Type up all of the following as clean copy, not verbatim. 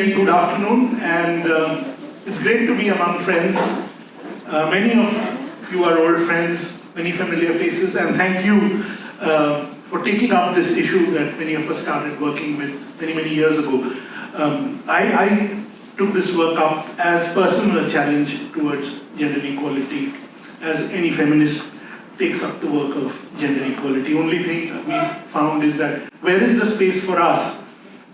very good afternoon, and it's great to be among friends. Many of you are old friends, many familiar faces, and thank you for taking up this issue that many of us started working with many years ago. I took this work up as personal challenge towards gender equality, as any feminist takes up the work of gender equality. Only thing we found is that where is the space for us?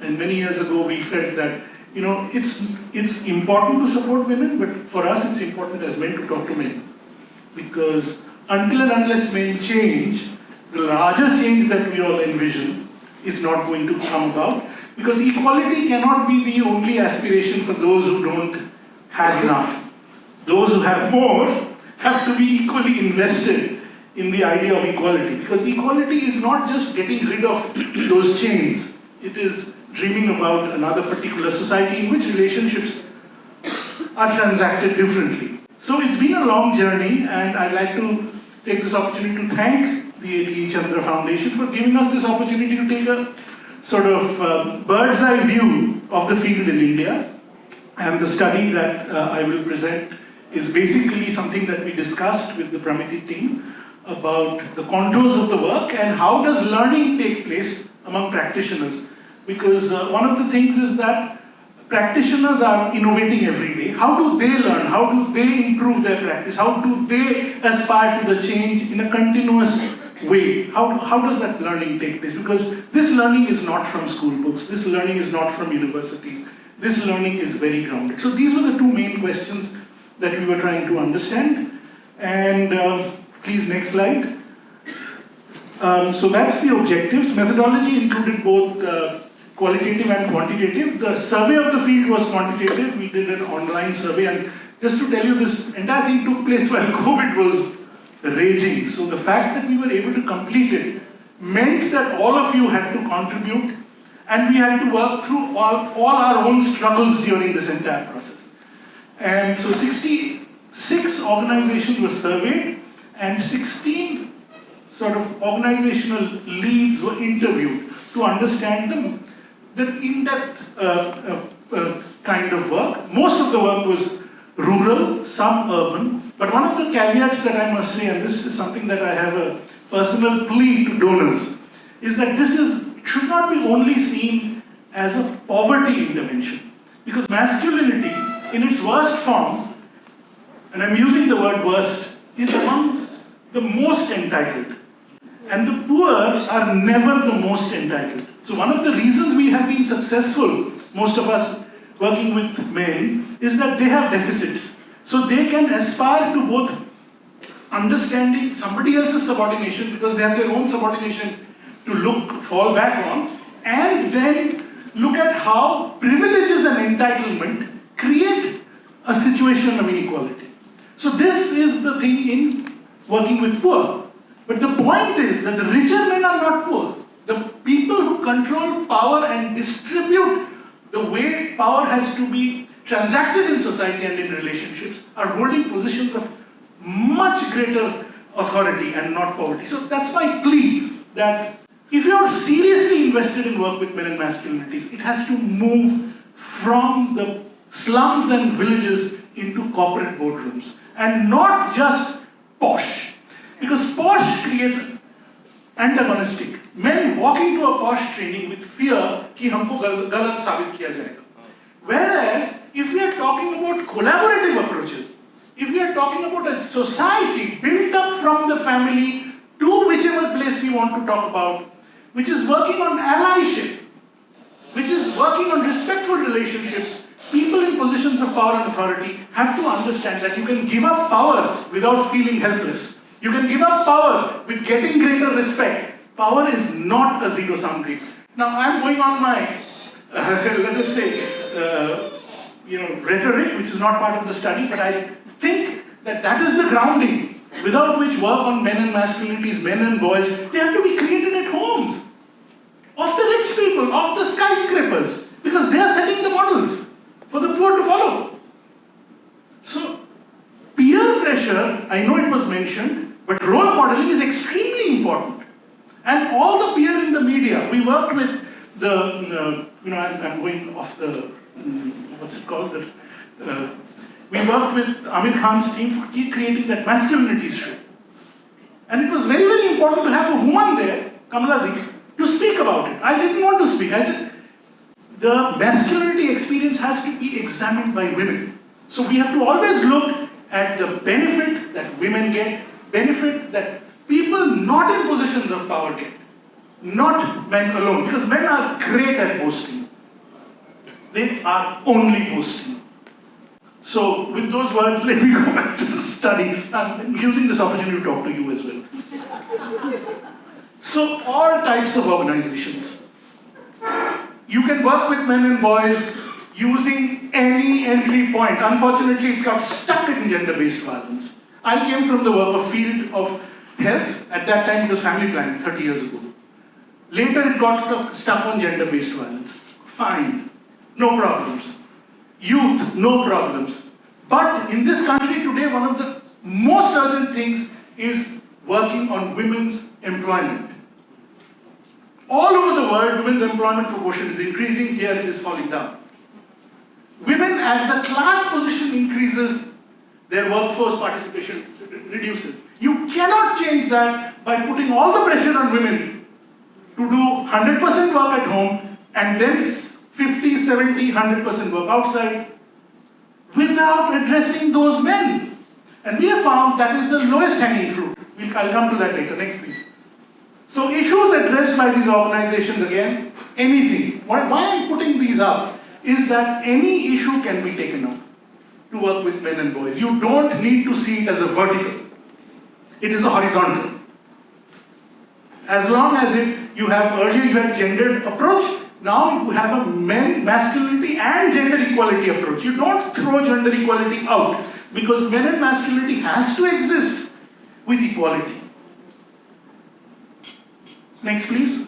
And many years ago we felt that it's important to support women, but for us it's important as men to talk to men. Because until and unless men change, the larger change that we all envision is not going to come about. Because equality cannot be the only aspiration for those who don't have enough. Those who have more have to be equally invested in the idea of equality. Because equality is not just getting rid of those chains. It is dreaming about another particular society in which relationships are transacted differently. So it's been a long journey, and I'd like to take this opportunity to thank the A.T. Chandra Foundation for giving us this opportunity to take a sort of bird's eye view of the field in India. And the study that I will present is basically something that we discussed with the Pramiti team about the contours of the work and how does learning take place among practitioners. Because one of the things is that practitioners are innovating every day. How do they learn? How do they improve their practice? How do they aspire to the change in a continuous way? How does that learning take place? Because this learning is not from school books. This learning is not from universities. This learning is very grounded. So these were the two main questions that we were trying to understand. And please, next slide. So that's the objectives. Methodology included both qualitative and quantitative. The survey of the field was quantitative. We did an online survey, and just to tell you, this entire thing took place while COVID was raging. So the fact that we were able to complete it meant that all of you had to contribute, and we had to work through all our own struggles during this entire process. And so 66 organizations were surveyed, and 16 sort of organizational leads were interviewed to understand the in-depth kind of work. Most of the work was rural, some urban, but one of the caveats that I must say, and this is something that I have a personal plea to donors, is that this should not be only seen as a poverty intervention. Because masculinity, in its worst form, and I'm using the word worst, is among the most entitled. And the poor are never the most entitled. So one of the reasons we have been successful, most of us working with men, is that they have deficits. So they can aspire to both understanding somebody else's subordination, because they have their own subordination to fall back on, and then look at how privileges and entitlement create a situation of inequality. So this is the thing in working with poor. But the point is that the richer men are not poor. The people who control power and distribute the way power has to be transacted in society and in relationships are holding positions of much greater authority and not poverty. So that's my plea, that if you're seriously invested in work with men and masculinities, it has to move from the slums and villages into corporate boardrooms, and not just posh. Because posh creates antagonistic. Men walk into a posh training with fear कि हमको गलत साबित किया जाएगा. Whereas, if we are talking about collaborative approaches, if we are talking about a society built up from the family to whichever place we want to talk about, which is working on allyship, which is working on respectful relationships, people in positions of power and authority have to understand that you can give up power without feeling helpless. You can give up power with getting greater respect. Power is not a zero-sum game. Now I'm going on my, let us say, rhetoric, which is not part of the study, but I think that is the grounding without which work on men and masculinities, men and boys, they have to be created at homes of the rich people, of the skyscrapers, because they are setting the models for the poor to follow. So peer pressure, I know it was mentioned, but role modeling is extremely important. And all the peer in the media, we worked with the, I'm going off the what's it called? We worked with Amir Khan's team for creating that masculinity show. And it was very, very important to have a woman there, Kamala Devi, to speak about it. I didn't want to speak. I said, the masculinity experience has to be examined by women. So we have to always look at the benefit that women get, benefit that people not in positions of power get, not men alone, because men are great at boasting. They are only boasting. So with those words, let me go back to the study. I'm using this opportunity to talk to you as well. So all types of organizations. You can work with men and boys using any entry point. Unfortunately, it's got stuck in gender-based violence. I came from the field of health. At that time, it was family planning, 30 years ago. Later, it got stuck on gender-based violence. Fine, no problems. Youth, no problems. But in this country today, one of the most urgent things is working on women's employment. All over the world, women's employment proportion is increasing. Here it is falling down. Women, as the class position increases, their workforce participation reduces. You cannot change that by putting all the pressure on women to do 100% work at home and then 50, 70, 100% work outside without addressing those men. And we have found that is the lowest hanging fruit. I'll come to that later. Next, please. So issues addressed by these organizations, again, anything. Why I'm putting these up is that any issue can be taken up to work with men and boys. You don't need to see it as a vertical. It is a horizontal. As long as you have earlier you had gendered approach, now you have a masculinity and gender equality approach. You don't throw gender equality out because men and masculinity has to exist with equality. Next, please.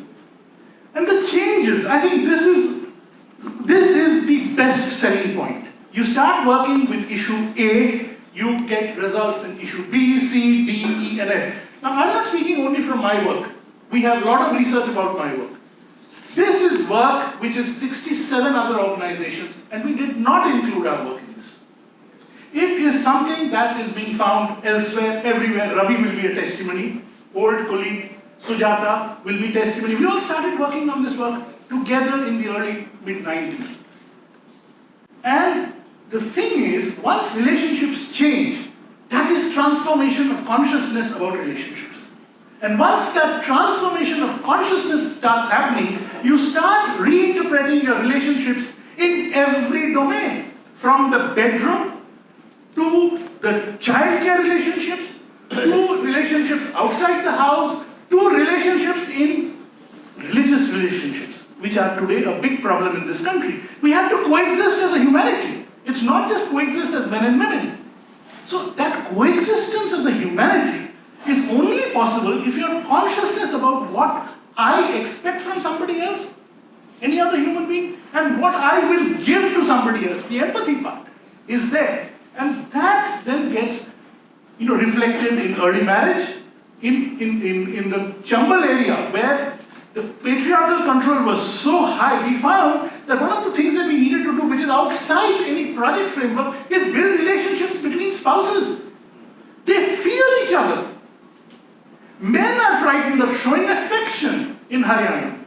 And the changes, I think this is the best selling point. You start working with issue A, you get results in issue B, C, D, E, and F. Now, I'm not speaking only from my work. We have a lot of research about my work. This is work which is 67 other organizations, and we did not include our work in this. It is something that is being found elsewhere, everywhere. Ravi will be a testimony, old colleague. Sujata will be testimony. We all started working on this work together in the early mid-90s. And the thing is, once relationships change, that is transformation of consciousness about relationships. And once that transformation of consciousness starts happening, you start reinterpreting your relationships in every domain. From the bedroom, to the childcare relationships, to relationships outside the house, to relationships in religious relationships, which are today a big problem in this country. We have to coexist as a humanity. It's not just coexist as men and women. So that coexistence as a humanity is only possible if your consciousness about what I expect from somebody else, any other human being, and what I will give to somebody else, the empathy part, is there. And that then gets reflected in early marriage, in the Chambal area where the patriarchal control was so high, we found that one of the things that we needed to do, which is outside any project framework, is build relationships between spouses. They feel each other. Men are frightened of showing affection in Haryana.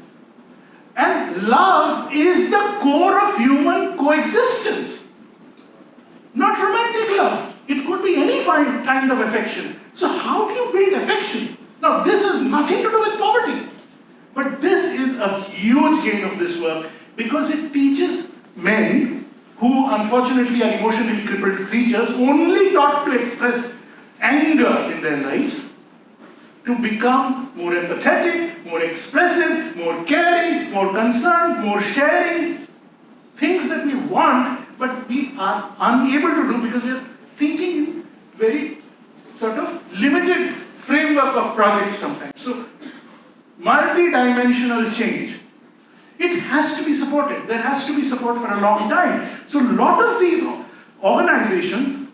And love is the core of human coexistence. Not romantic love. It could be any kind of affection. So how do you build affection? Now this has nothing to do with poverty. But this is a huge gain of this work because it teaches men who unfortunately are emotionally crippled creatures, only taught to express anger in their lives, to become more empathetic, more expressive, more caring, more concerned, more sharing. Things that we want, but we are unable to do because we are thinking in very sort of limited framework of projects sometimes. So, multi-dimensional change. It has to be supported. There has to be support for a long time. So, a lot of these organizations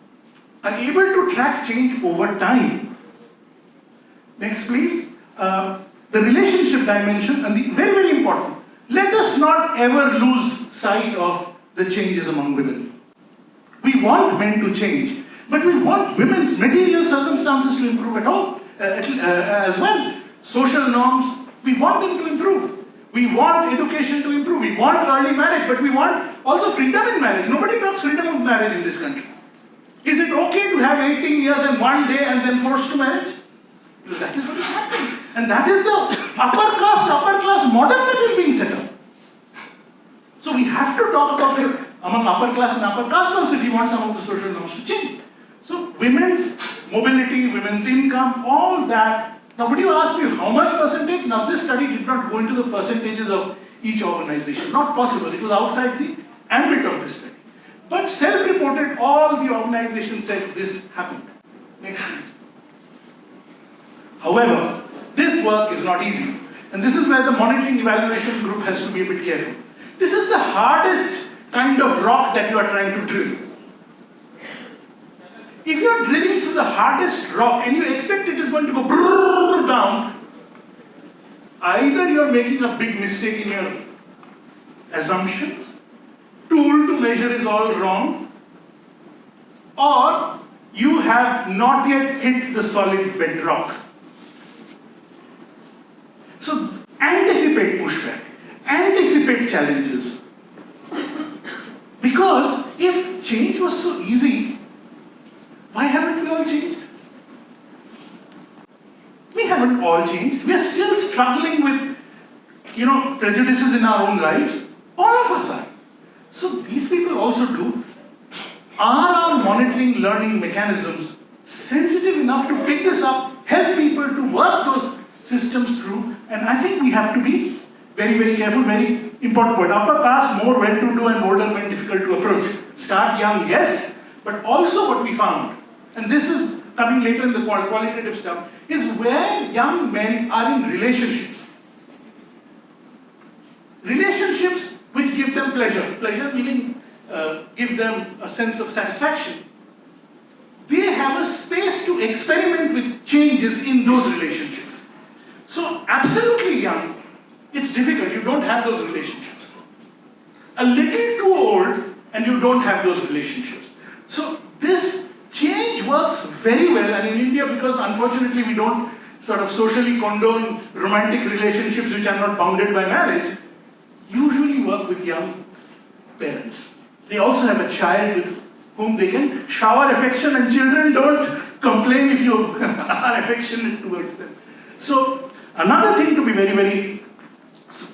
are able to track change over time. Next, please. The relationship dimension, and very, very important. Let us not ever lose sight of the changes among women. We want men to change, but we want women's material circumstances to improve as well. Social norms, we want them to improve. We want education to improve. We want early marriage, but we want also freedom in marriage. Nobody talks freedom of marriage in this country. Is it okay to have 18 years and 1 day and then forced to marriage? Because that is what is happening. And that is the upper class model that is being set up. So we have to talk about it among upper class and upper caste also if we want some of the social norms to change. So women's mobility, women's income, all that. Now would you ask me how much percentage? Now this study did not go into the percentages of each organization. Not possible. It was outside the ambit of this study. But self-reported, all the organizations said this happened. Next please. However, this work is not easy. And this is where the monitoring evaluation group has to be a bit careful. This is the hardest kind of rock that you are trying to drill. If you are drilling through the hardest rock and you expect it is going to go brrrr down, either you are making a big mistake in your assumptions, tool to measure is all wrong, or you have not yet hit the solid bedrock. So anticipate pushback, anticipate challenges. Because if change was so easy, why haven't we all changed? We haven't all changed. We are still struggling with, prejudices in our own lives. All of us are. So these people also do. Are our monitoring learning mechanisms sensitive enough to pick this up, help people to work those systems through? And I think we have to be very, very careful, very important point. Upper caste, more well-to-do and older men difficult to approach. Start young, yes, but also what we found, and this is coming later in the qualitative stuff, is where young men are in relationships. Relationships which give them pleasure. Pleasure meaning give them a sense of satisfaction. They have a space to experiment with changes in those relationships. So absolutely young, it's difficult. You don't have those relationships. A little too old and you don't have those relationships. So this change works very well, and in India, because unfortunately we don't sort of socially condone romantic relationships which are not bounded by marriage, usually work with young parents. They also have a child with whom they can shower affection, and children don't complain if you are affectionate towards them. So another thing to be very, very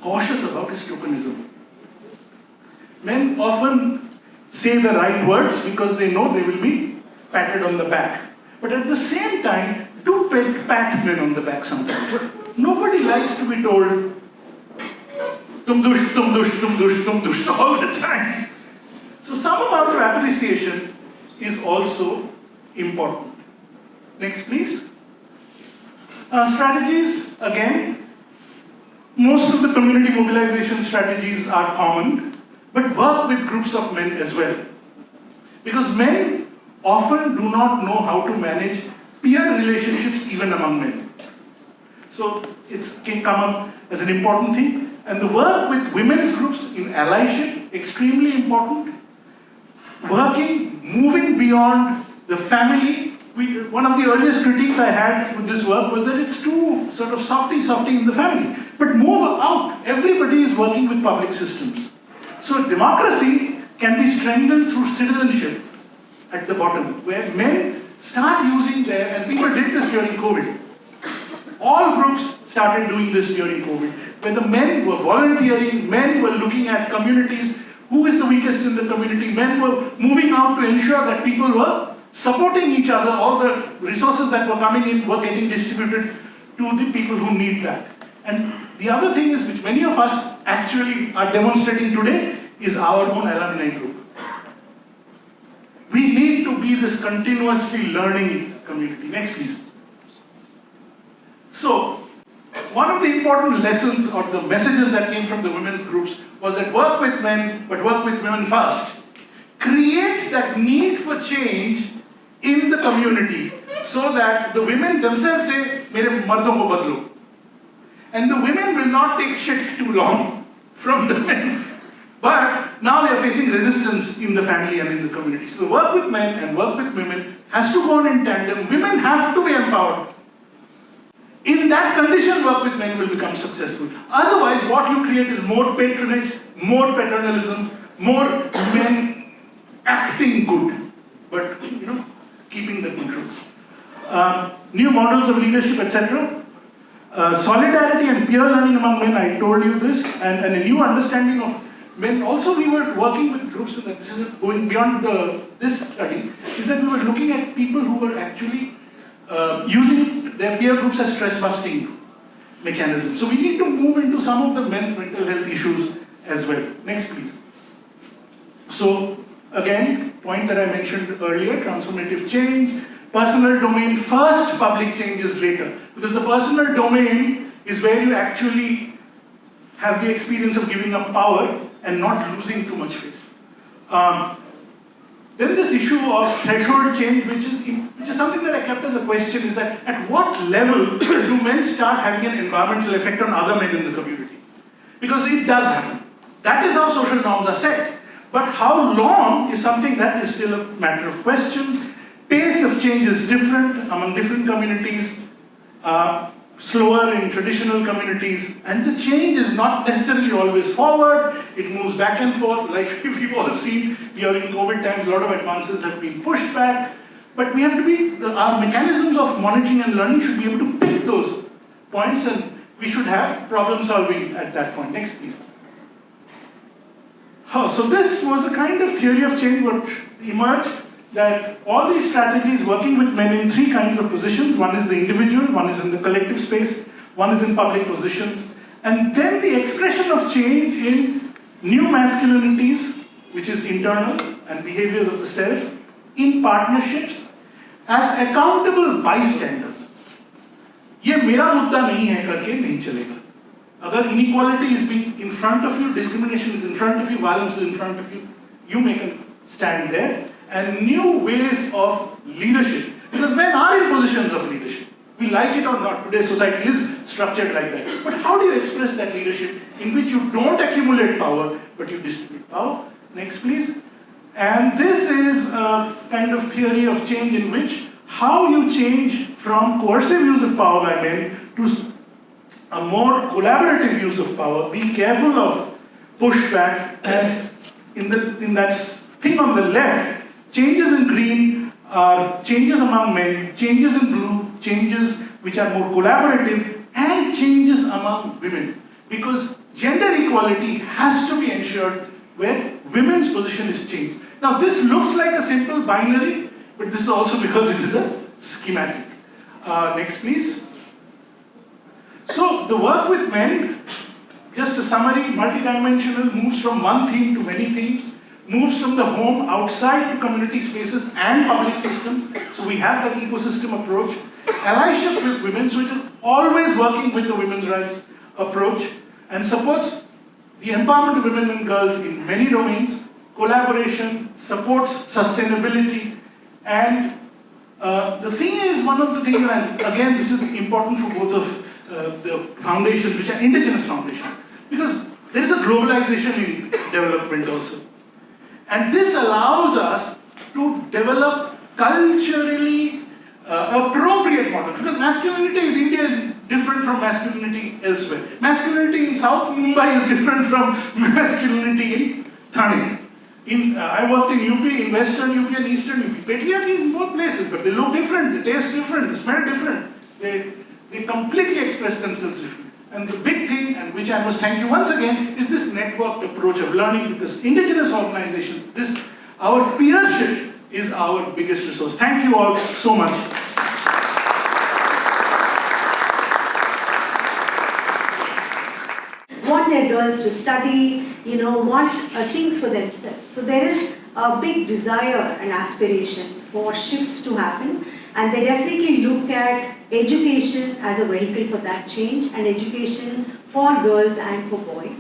cautious about is tokenism. Men often say the right words because they know they will be patted on the back. But at the same time, do pat men on the back sometimes. Nobody likes to be told, tum dush, tum dush, tum dush, tum dush, all the time. So some amount of appreciation is also important. Next, please. Strategies, again, most of the community mobilization strategies are common, but work with groups of men as well. Because men often do not know how to manage peer relationships even among men. So it can come up as an important thing. And the work with women's groups in allyship, extremely important. Moving beyond the family. One of the earliest critiques I had with this work was that it's too sort of softy in the family. But move out. Everybody is working with public systems. So democracy can be strengthened through citizenship at the bottom, where men start using and people did this during COVID. All groups started doing this during COVID, where the men were volunteering, men were looking at communities, who is the weakest in the community, men were moving out to ensure that people were supporting each other, all the resources that were coming in were getting distributed to the people who need that. And the other thing is, which many of us actually are demonstrating today, is our own alumni group. We need to be this continuously learning community. Next, please. So, one of the important lessons or the messages that came from the women's groups was that work with men, but work with women first. Create that need for change in the community so that the women themselves say, "Mere mardon ko badlo." And the women will not take shit too long from the men. But now they are facing resistance in the family and in the community. So the work with men and work with women has to go on in tandem. Women have to be empowered. In that condition, work with men will become successful. Otherwise, what you create is more patronage, more paternalism, more men acting good, but keeping the controls. New models of leadership, etc. Solidarity and peer learning among men, I told you this, and a new understanding of men. Also, we were working with groups, and this is going beyond this study, is that we were looking at people who were actually using their peer groups as stress-busting mechanisms. So we need to move into some of the men's mental health issues as well. Next, please. So, again, point that I mentioned earlier, transformative change, personal domain first, public change is later. Because the personal domain is where you actually have the experience of giving up power and not losing too much face. Then this issue of threshold change, which is something that I kept as a question, is that at what level do men start having an environmental effect on other men in the community? Because it does happen. That is how social norms are set. But how long is something that is still a matter of question. Pace of change is different among different communities, slower in traditional communities, and the change is not necessarily always forward, it moves back and forth. Like we've all seen during COVID times, a lot of advances have been pushed back, but we have to be, our mechanisms of monitoring and learning should be able to pick those points, and we should have problem solving at that point. Next, please. So this was a kind of theory of change what emerged, that all these strategies working with men in three kinds of positions. One is the individual, one is in the collective space, one is in public positions. And then the expression of change in new masculinities, which is internal and behaviors of the self, in partnerships, as accountable bystanders. ये मेरा मुद्दा नहीं है करके नहीं चलेगा. Agar inequality is being in front of you, discrimination is in front of you, violence is in front of you, you make a stand there. And new ways of leadership, because men are in positions of leadership. We like it or not, today's society is structured like that. But how do you express that leadership in which you don't accumulate power, but you distribute power? Next, please. And this is a kind of theory of change in which how you change from coercive use of power by men to a more collaborative use of power. Be careful of pushback. And in that thing on the left, changes in green are changes among men, changes in blue, changes which are more collaborative, and changes among women. Because gender equality has to be ensured where women's position is changed. Now this looks like a simple binary, but this is also because it is a schematic. Next, please. So the work with men, just a summary, multidimensional, moves from one theme to many themes, moves from the home outside to community spaces and public system. So we have that ecosystem approach. Allyship with women, so it is always working with the women's rights approach and supports the empowerment of women and girls in many domains, collaboration, supports sustainability, and the thing is, one of the things, and again this is important for both of the foundations, which are indigenous foundations, because there is a globalization in development also. And this allows us to develop culturally appropriate models, because masculinity in India is different from masculinity elsewhere. Masculinity in South Mumbai is different from masculinity in Thane. I worked in UP, in Western UP and Eastern UP. Patriarchy is in both places, but they look different, they taste different, they smell different. They completely express themselves differently. And the big thing, and which I must thank you once again, is this networked approach of learning with this indigenous organizations. Our peership is our biggest resource. Thank you all so much. Want their girls to study, want things for themselves. So there is a big desire and aspiration for shifts to happen, and they definitely look at education as a vehicle for that change, and education for girls and for boys.